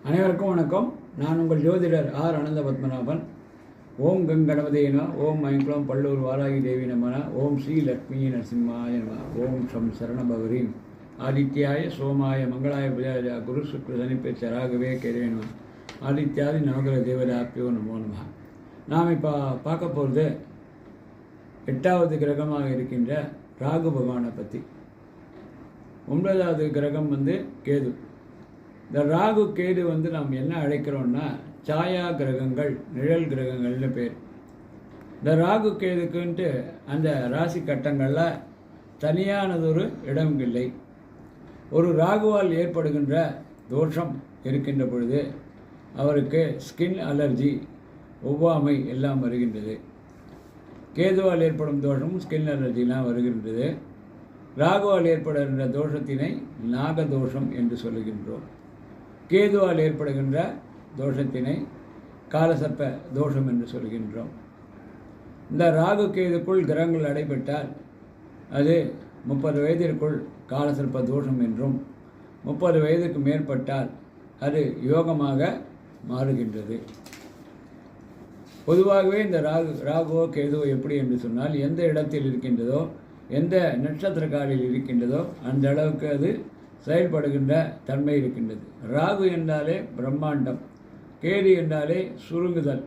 அனைவருக்கும் வணக்கம். நான் உங்கள் ஜோதிடர் ஆர் அனந்த பத்மநாபன். ஓம் கங்கணபதியே நம. ஓம் ஐங்குளம் பல்லூர் வாராகி தேவி நமன. ஓம் ஸ்ரீ லக்ஷ்மி நரசிம்மாய நம. ஓம் ஸ்ரம் சரணபவரீம் ஆதித்யாய சோமாய மங்களாய புஜாய குரு சுக்ர சனிப்பெச்ச ராகவே கேரவே நம. ஆதித்யாதி நவகிரக தேவதாப்பியோ நமோ நம. நாம் இப்போ பார்க்க போகிறது 8வது கிரகமாக இருக்கின்ற ராகு பகவானை பற்றி. 9வது கிரகம் கேது. இந்த ராகு கேது நாம் என்ன அழைக்கிறோம்னா சாயா கிரகங்கள், நிழல் கிரகங்கள்னு பேர். இந்த ராகு கேதுக்குன்ட்டு அந்த ராசி கட்டங்களில் தனியானதொரு இடம் இல்லை. ஒரு ராகுவால் ஏற்படுகின்ற தோஷம் இருக்கின்ற பொழுது அவருக்கு ஸ்கின் அலர்ஜி, ஒவ்வாமை எல்லாம் வருகின்றது. கேதுவால் ஏற்படும் தோஷமும் ஸ்கின் அலர்ஜிலாம் வருகின்றது. ராகுவால் ஏற்படுகின்ற தோஷத்தினை நாகதோஷம் என்று சொல்லுகின்றோம். கேதுவால் ஏற்படுகின்ற தோஷத்தினை காலசர்ப்ப தோஷம் என்று சொல்கின்றோம். இந்த ராகு கேதுக்குள் கிரகங்கள் அடைபட்டால் அது 30 வயதிற்குள் காலசர்ப்ப தோஷம் என்றும், 30 வயதுக்கு மேற்பட்டால் அது யோகமாக மாறுகின்றது. பொதுவாகவே இந்த ராகுவோ கேதுவோ எப்படி என்று சொன்னால், எந்த இடத்தில் இருக்கின்றதோ, எந்த நட்சத்திர காலில் இருக்கின்றதோ அந்த அளவுக்கு அது செயல்படுகின்ற தன்மை இருக்கின்றது. ராகு என்றாலே பிரம்மாண்டம், கேது என்றாலே சுருங்குதல்.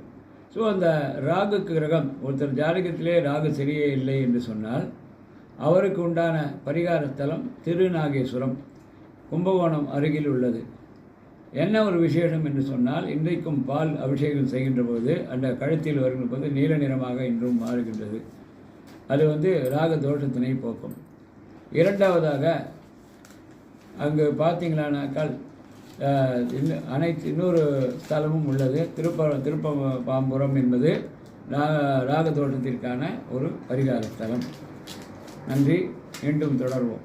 ஸோ அந்த ராகு கிரகம் ஒருத்தர் ஜாதகத்திலே ராகு சரியே இல்லை என்று சொன்னால் அவருக்கு உண்டான பரிகார ஸ்தலம் திருநாகேஸ்வரம், கும்பகோணம் அருகில் உள்ளது. என்ன ஒரு விசேஷம் என்று சொன்னால், இன்றைக்கும் பால் அபிஷேகம் செய்கின்ற போது அந்த கழுத்தில் வருகின்ற போது நீல நிறமாக இன்றும் மாறுகின்றது. அது ராக தோஷத்தினை போக்கும். இரண்டாவதாக அங்கு பார்த்தீங்களானாக்கால் இன்னொரு ஸ்தலமும் உள்ளது. திருப்பாம்புரம் என்பது ராகதோஷத்திற்கான ஒரு பரிகார ஸ்தலம். நன்றி. மீண்டும் தொடர்வோம்.